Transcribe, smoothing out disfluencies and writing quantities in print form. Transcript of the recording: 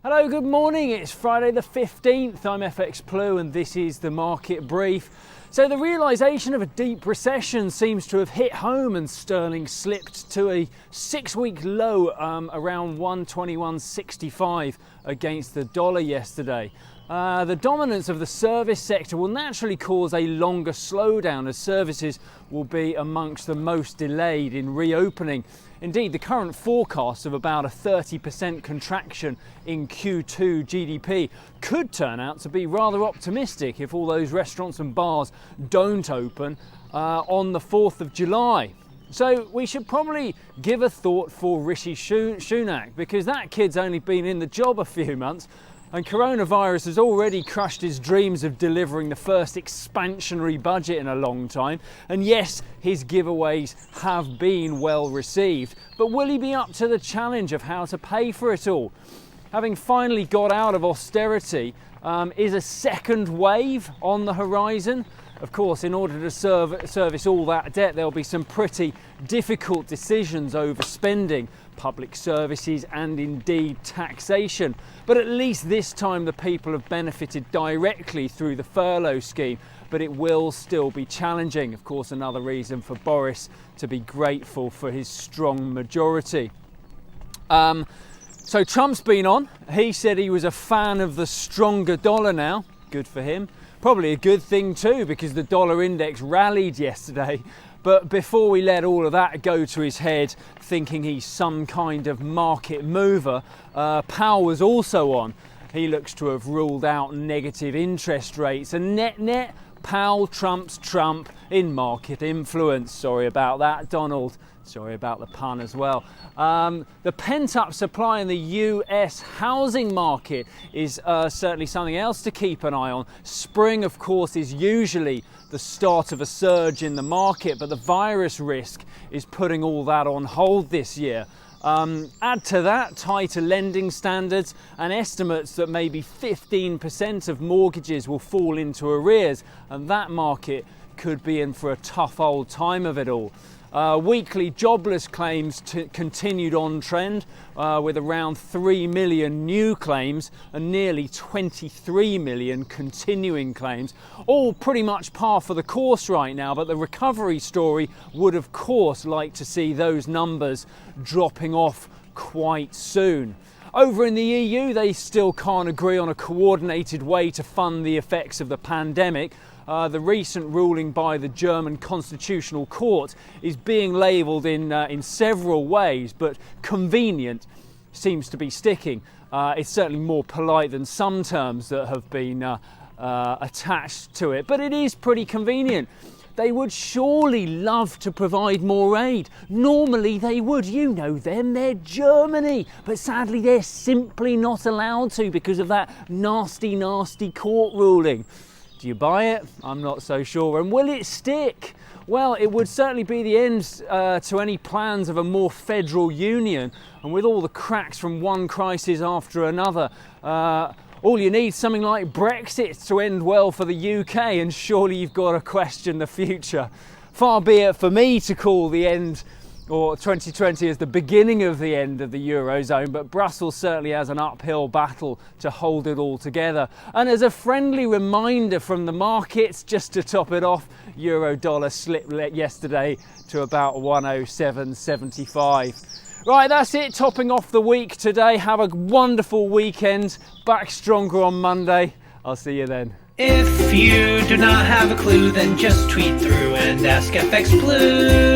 Hello, good morning. It's Friday the 15th. I'm FX Plu and this is the market brief. So the realisation of a deep recession seems to have hit home and sterling slipped to a 6-week low around 121.65 against the dollar yesterday. The dominance of the service sector will naturally cause a longer slowdown as services will be amongst the most delayed in reopening. Indeed, the current forecast of about a 30% contraction in Q2 GDP could turn out to be rather optimistic if all those restaurants and bars don't open on the 4th of July. So we should probably give a thought for Rishi Sunak, because that kid's only been in the job a few months and coronavirus has already crushed his dreams of delivering the first expansionary budget in a long time. And yes, his giveaways have been well received, but will he be up to the challenge of how to pay for it all? Having finally got out of austerity, is a second wave on the horizon? Of course, in order to service all that debt, there'll be some pretty difficult decisions over spending, public services and indeed taxation. But at least this time the people have benefited directly through the furlough scheme, but it will still be challenging. Of course, another reason for Boris to be grateful for his strong majority. So Trump's been on. He said he was a fan of the stronger dollar now. Good for him. Probably a good thing too, because the dollar index rallied yesterday. But before we let all of that go to his head, thinking he's some kind of market mover, Powell was also on. He looks to have ruled out negative interest rates, and net, Powell trumps Trump in market influence. Sorry about that, Donald. Sorry about the pun as well. The pent-up supply in the US housing market is certainly something else to keep an eye on. Spring, of course, is usually the start of a surge in the market, but the virus risk is putting all that on hold this year. Add to that tighter lending standards and estimates that maybe 15% of mortgages will fall into arrears, and that market could be in for a tough old time of it all. Weekly jobless claims continued on trend with around 3 million new claims and nearly 23 million continuing claims. All pretty much par for the course right now, but the recovery story would of course like to see those numbers dropping off quite soon. Over in the EU, they still can't agree on a coordinated way to fund the effects of the pandemic. The recent ruling by the German Constitutional Court is being labelled in several ways, but convenient seems to be sticking. It's certainly more polite than some terms that have been attached to it, but it is pretty convenient. They would surely love to provide more aid. Normally they would, you know them, they're Germany. But sadly they're simply not allowed to because of that nasty court ruling. Do you buy it? I'm not so sure. And will it stick? Well, it would certainly be the end to any plans of a more federal union. And with all the cracks from one crisis after another, all you need is something like Brexit to end well for the UK, and surely you've got to question the future. Far be it for me to call the end or 2020 as the beginning of the end of the Eurozone, but Brussels certainly has an uphill battle to hold it all together. And as a friendly reminder from the markets, just to top it off, euro dollar slipped yesterday to about 107.75. Right, that's it, topping off the week today. Have a wonderful weekend. Back stronger on Monday. I'll see you then. If you do not have a clue, then just tweet through and ask FX Blue.